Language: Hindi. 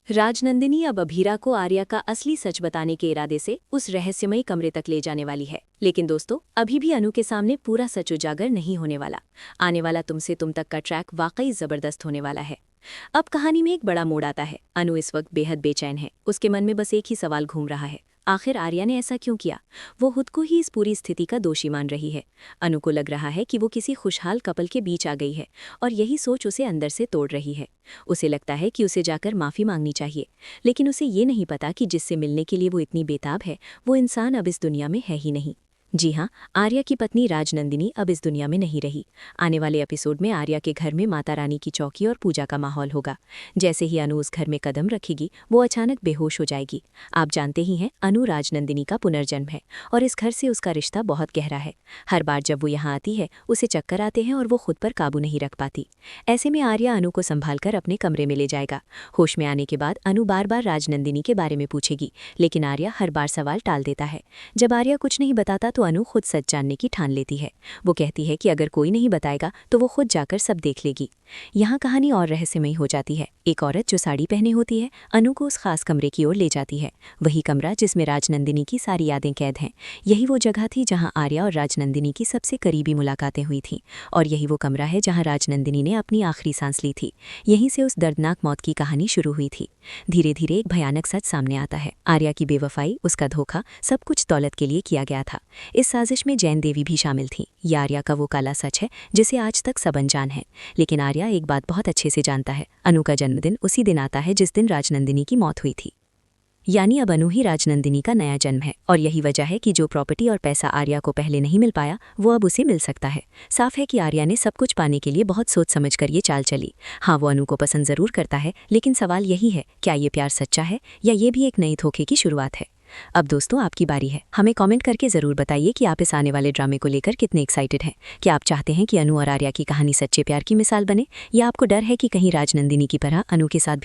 राजनंदिनी अब अभीरा को आर्या का असली सच बताने के इरादे से उस रहस्यमयी कमरे तक ले जाने वाली है। लेकिन दोस्तों, अभी भी अनु के सामने पूरा सच उजागर नहीं होने वाला। आने वाला तुमसे तुम तक का ट्रैक वाकई जबरदस्त होने वाला है। अब कहानी में एक बड़ा मोड़ आता है। अनु इस वक्त बेहद बेचैन है। उसके मन में बस एक ही सवाल घूम रहा है, आखिर आर्या ने ऐसा क्यों किया। वो खुद को ही इस पूरी स्थिति का दोषी मान रही है। अनु को लग रहा है कि वो किसी खुशहाल कपल के बीच आ गई है और यही सोच उसे अंदर से तोड़ रही है। उसे लगता है कि उसे जाकर माफ़ी मांगनी चाहिए, लेकिन उसे ये नहीं पता कि जिससे मिलने के लिए वो इतनी बेताब है, वो इंसान अब इस दुनिया में है ही नहीं। जी हाँ, आर्या की पत्नी राजनंदिनी अब इस दुनिया में नहीं रही। आने वाले एपिसोड में आर्या के घर में माता रानी की चौकी और पूजा का माहौल होगा। जैसे ही अनु उस घर में कदम रखेगी, वो अचानक बेहोश हो जाएगी। आप जानते ही हैं, अनु राजनंदिनी का पुनर्जन्म है और इस घर से उसका रिश्ता बहुत गहरा है। हर बार जब वो यहाँ आती है, उसे चक्कर आते हैं और वो खुद पर काबू नहीं रख पाती। ऐसे में आर्या अनु को संभालकर अपने कमरे में ले जाएगा। होश में आने के बाद अनु बार बार राजनंदिनी के बारे में पूछेगी, लेकिन आर्या हर बार सवाल टाल देता है। जब आर्या कुछ नहीं बताता तो अनु खुद सच जानने की ठान लेती है। वो कहती है कि अगर कोई नहीं बताएगा तो वो खुद जाकर सब देख लेगी। यहाँ कहानी और रहस्यमयी हो जाती है। एक औरत जो साड़ी पहने होती है, अनु को उस खास कमरे की ओर ले जाती है। वही कमरा जिसमें राजनंदिनी की सारी यादें कैद हैं। यही वो जगह थी जहाँ आर्या और राजनंदिनी की सबसे करीबी मुलाकातें हुई थीं। और यही वो कमरा है जहाँ राजनंदिनी ने अपनी आखिरी सांस ली थी। यहीं से उस दर्दनाक मौत की कहानी शुरू हुई थी। धीरे धीरे एक भयानक सच सामने आता है। आर्या की बेवफाई, उसका धोखा, सब कुछ दौलत के लिए किया गया था। इस साजिश में जैन देवी भी शामिल थीं। ये आर्या का वो काला सच है जिसे आज तक सब अनजान है। लेकिन आर्या एक बात बहुत अच्छे से जानता है, अनु का जन्मदिन उसी दिन आता है जिस दिन राजनंदिनी की मौत हुई थी। यानी अब अनु ही राजनंदिनी का नया जन्म है और यही वजह है कि जो प्रॉपर्टी और पैसा आर्या को पहले नहीं मिल पाया, वो अब उसे मिल सकता है। साफ है कि आर्या ने सब कुछ पाने के लिए बहुत सोच समझकर ये चाल चली। हाँ, वो अनु को पसंद जरूर करता है, लेकिन सवाल यही है, क्या ये प्यार सच्चा है या ये भी एक नई धोखे की शुरुआत है। अब दोस्तों, आपकी बारी है। हमें कमेंट करके ज़रूर बताइए कि आप इस आने वाले ड्रामे को लेकर कितने एक्साइटेड हैं। क्या आप चाहते हैं कि अनु और आर्या की कहानी सच्चे प्यार की मिसाल बने, या आपको डर है कि कहीं राजनंदिनी की तरह अनु के साथ भी